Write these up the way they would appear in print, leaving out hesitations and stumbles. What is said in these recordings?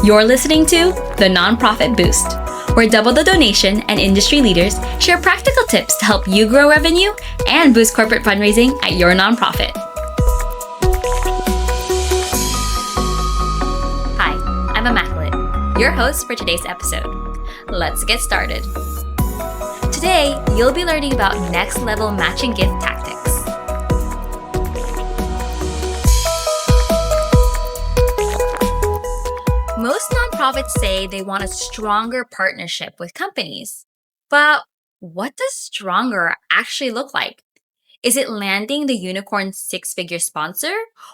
You're listening to The Nonprofit Boost, where Double the Donation and industry leaders share practical tips to help you grow revenue and boost corporate fundraising at your nonprofit. Hi, I'm Immaculate, your host for today's episode. Let's get started. Today, you'll be learning about next-level matching gift tactics. Most nonprofits say they want a stronger partnership with companies. But what does stronger actually look like? Is it landing the unicorn six-figure sponsor?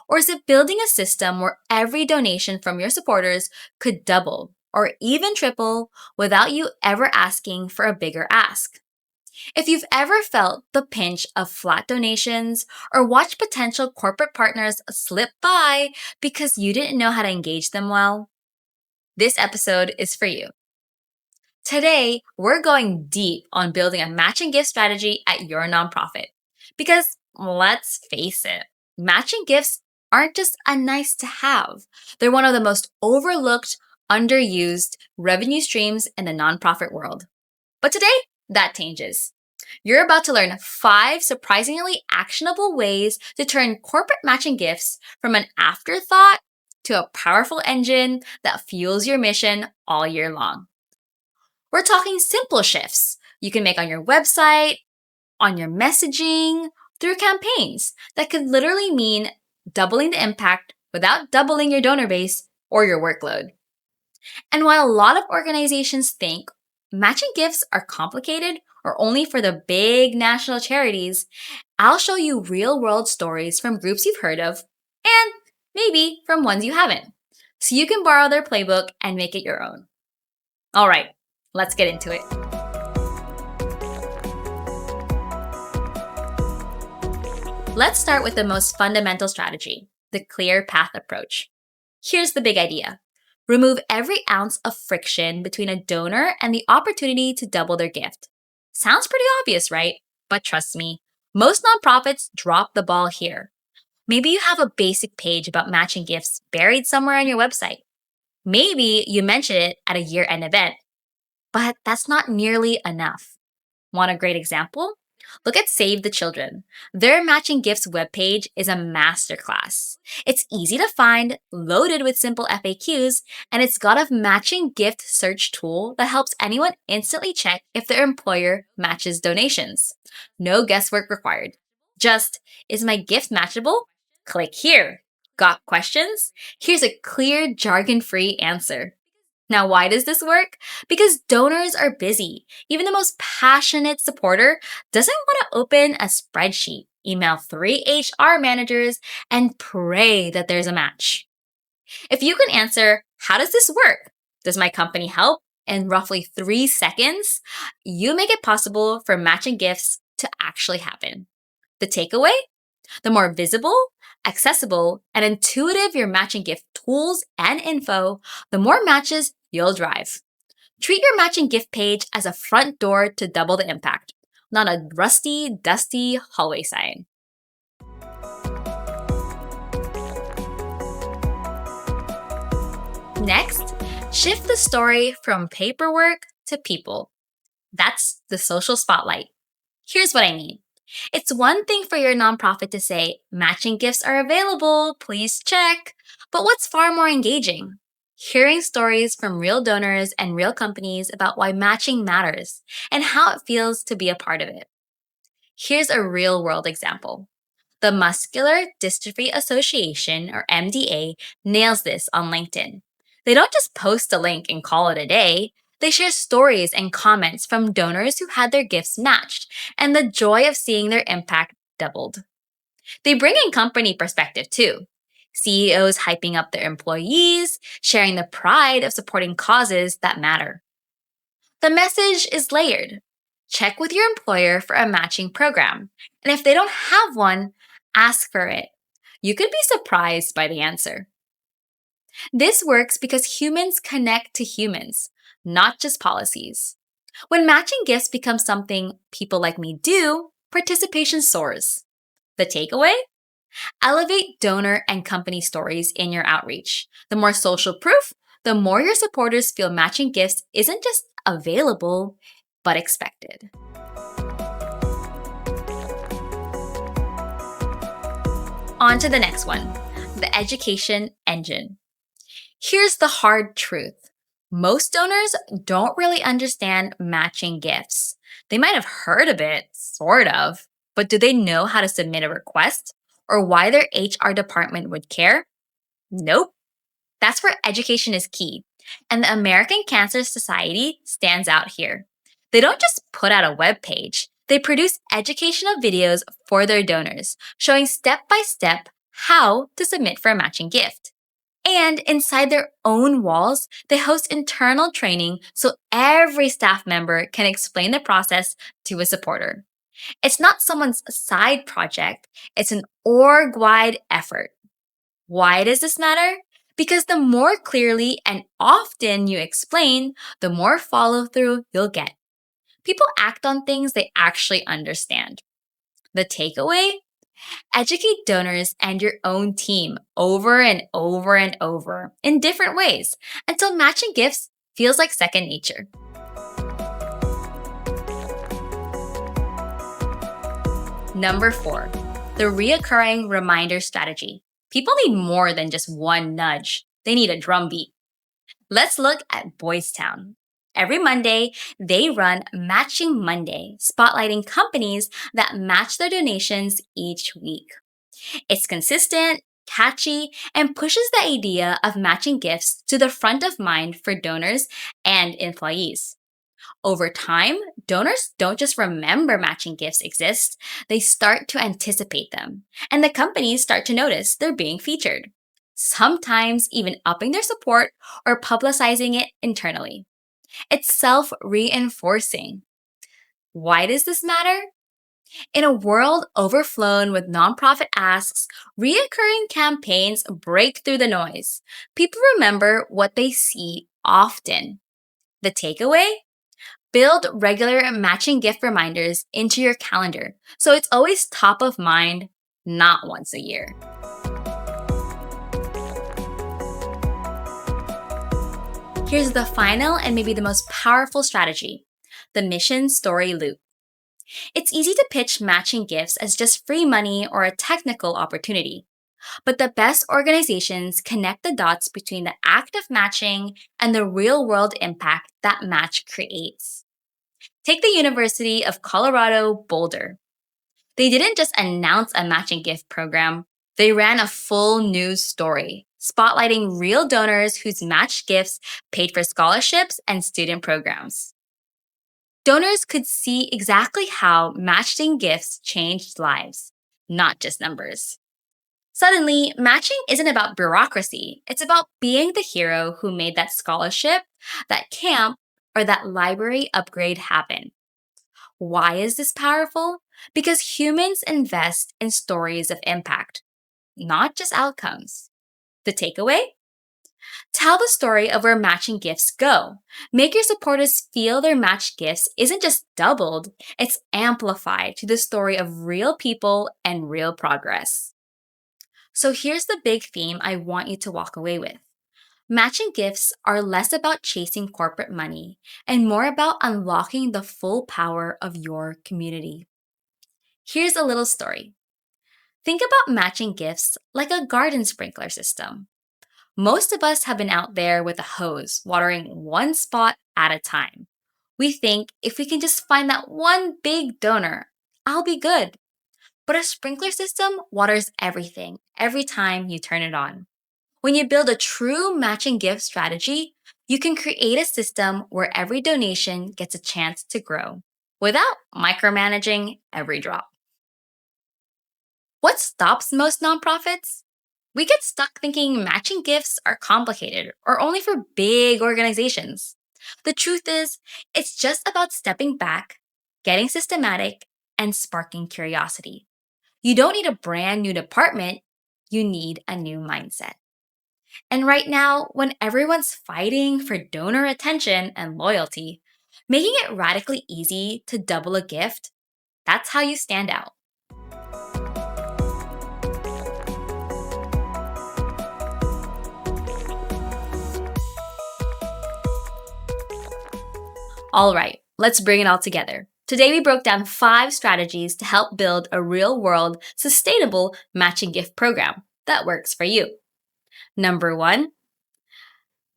Or is it building a system where every donation from your supporters could double or even triple without you ever asking for a bigger ask? If you've ever felt the pinch of flat donations or watched potential corporate partners slip by because you didn't know how to engage them well, this episode is for you. Today, we're going deep on building a matching gift strategy at your nonprofit. Because let's face it, matching gifts aren't just a nice to have. They're one of the most overlooked, underused revenue streams in the nonprofit world. But today, that changes. You're about to learn 5 surprisingly actionable ways to turn corporate matching gifts from an afterthought to a powerful engine that fuels your mission all year long. We're talking simple shifts you can make on your website, on your messaging, through campaigns that could literally mean doubling the impact without doubling your donor base or your workload. And while a lot of organizations think matching gifts are complicated or only for the big national charities, I'll show you real-world stories from groups you've heard of and maybe from ones you haven't, so you can borrow their playbook and make it your own. All right, let's get into it. Let's start with the most fundamental strategy, the clear path approach. Here's the big idea. Remove every ounce of friction between a donor and the opportunity to double their gift. Sounds pretty obvious, right? But trust me, most nonprofits drop the ball here. Maybe you have a basic page about matching gifts buried somewhere on your website. Maybe you mention it at a year-end event, but that's not nearly enough. Want a great example? Look at Save the Children. Their matching gifts webpage is a masterclass. It's easy to find, loaded with simple FAQs, and it's got a matching gift search tool that helps anyone instantly check if their employer matches donations. No guesswork required. Just, is my gift matchable? Click here. Got questions? Here's a clear, jargon-free answer. Now, why does this work? Because donors are busy. Even the most passionate supporter doesn't want to open a spreadsheet, email 3 HR managers, and pray that there's a match. If you can answer, how does this work? Does my company help? In roughly 3 seconds, you make it possible for matching gifts to actually happen. The takeaway? The more visible, accessible, and intuitive your matching gift tools and info, the more matches you'll drive. Treat your matching gift page as a front door to double the impact, not a rusty, dusty hallway sign. Next, shift the story from paperwork to people. That's the social spotlight. Here's what I mean. It's one thing for your nonprofit to say, matching gifts are available, please check. But what's far more engaging? Hearing stories from real donors and real companies about why matching matters and how it feels to be a part of it. Here's a real-world example. The Muscular Dystrophy Association, or MDA, nails this on LinkedIn. They don't just post a link and call it a day. They share stories and comments from donors who had their gifts matched and the joy of seeing their impact doubled. They bring in company perspective too. CEOs hyping up their employees, sharing the pride of supporting causes that matter. The message is layered. Check with your employer for a matching program. And if they don't have one, ask for it. You could be surprised by the answer. This works because humans connect to humans, not just policies. When matching gifts becomes something people like me do, participation soars. The takeaway? Elevate donor and company stories in your outreach. The more social proof, the more your supporters feel matching gifts isn't just available, but expected. On to the next one, the education engine. Here's the hard truth. Most donors don't really understand matching gifts. They might have heard of it, sort of, but do they know how to submit a request or why their HR department would care? Nope. That's where education is key. And the American Cancer Society stands out here. They don't just put out a web page, they produce educational videos for their donors, showing step by step how to submit for a matching gift. And inside their own walls, they host internal training so every staff member can explain the process to a supporter. It's not someone's side project, it's an org wide effort. Why does this matter? Because the more clearly and often you explain, the more follow through you'll get. People act on things they actually understand. The takeaway? Educate donors and your own team over and over and over in different ways until matching gifts feels like second nature. Number 4, the reoccurring reminder strategy. People need more than just one nudge. They need a drumbeat. Let's look at Boys Town. Every Monday, they run Matching Monday, spotlighting companies that match their donations each week. It's consistent, catchy, and pushes the idea of matching gifts to the front of mind for donors and employees. Over time, donors don't just remember matching gifts exist, they start to anticipate them, and the companies start to notice they're being featured, sometimes even upping their support or publicizing it internally. It's self-reinforcing. Why does this matter? In a world overflown with nonprofit asks, reoccurring campaigns break through the noise. People remember what they see often. The takeaway? Build regular matching gift reminders into your calendar so it's always top of mind, not once a year. Here's the final and maybe the most powerful strategy, the mission story loop. It's easy to pitch matching gifts as just free money or a technical opportunity. But the best organizations connect the dots between the act of matching and the real world impact that match creates. Take the University of Colorado Boulder. They didn't just announce a matching gift program, they ran a full news story, spotlighting real donors whose matched gifts paid for scholarships and student programs. Donors could see exactly how matching gifts changed lives, not just numbers. Suddenly, matching isn't about bureaucracy. It's about being the hero who made that scholarship, that camp, or that library upgrade happen. Why is this powerful? Because humans invest in stories of impact, not just outcomes. The takeaway? Tell the story of where matching gifts go. Make your supporters feel their matched gifts isn't just doubled, it's amplified to the story of real people and real progress. So here's the big theme I want you to walk away with. Matching gifts are less about chasing corporate money and more about unlocking the full power of your community. Here's a little story. Think about matching gifts like a garden sprinkler system. Most of us have been out there with a hose, watering one spot at a time. We think if we can just find that one big donor, I'll be good. But a sprinkler system waters everything every time you turn it on. When you build a true matching gift strategy, you can create a system where every donation gets a chance to grow without micromanaging every drop. What stops most nonprofits? We get stuck thinking matching gifts are complicated or only for big organizations. The truth is, it's just about stepping back, getting systematic, and sparking curiosity. You don't need a brand new department, you need a new mindset. And right now, when everyone's fighting for donor attention and loyalty, making it radically easy to double a gift, that's how you stand out. All right, let's bring it all together. Today, we broke down 5 strategies to help build a real-world, sustainable matching gift program that works for you. Number 1,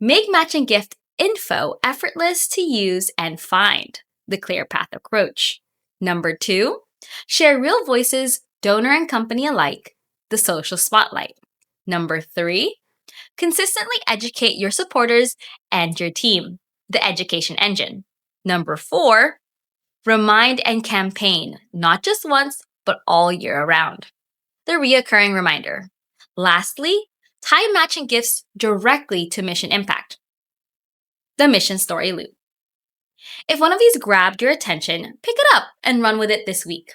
make matching gift info effortless to use and find, the clear path approach. Number 2, share real voices, donor and company alike, the social spotlight. Number 3, consistently educate your supporters and your team, the education engine. Number 4, remind and campaign, not just once, but all year around, the reoccurring reminder. Lastly, tie matching gifts directly to mission impact, the mission story loop. If one of these grabbed your attention, pick it up and run with it this week.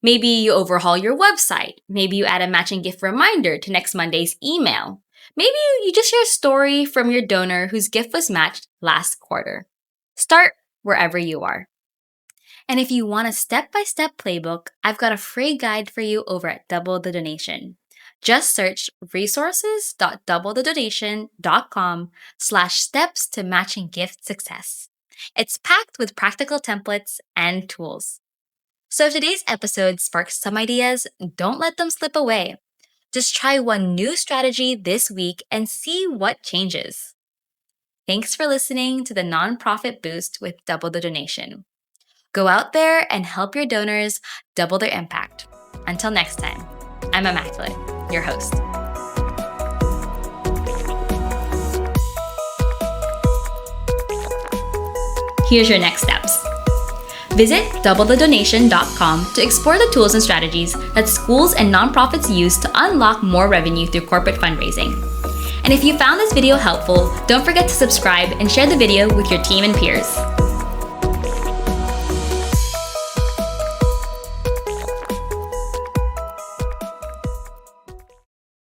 Maybe you overhaul your website. Maybe you add a matching gift reminder to next Monday's email. Maybe you just share a story from your donor whose gift was matched last quarter. Start wherever you are. And if you want a step-by-step playbook, I've got a free guide for you over at Double the Donation. Just search resources.doublethedonation.com/steps to matching gift success. It's packed with practical templates and tools. So if today's episode sparks some ideas, don't let them slip away. Just try one new strategy this week and see what changes. Thanks for listening to the Nonprofit Boost with Double the Donation. Go out there and help your donors double their impact. Until next time, I'm Immaculate, your host. Here's your next steps. Visit doublethedonation.com to explore the tools and strategies that schools and nonprofits use to unlock more revenue through corporate fundraising. And if you found this video helpful, don't forget to subscribe and share the video with your team and peers.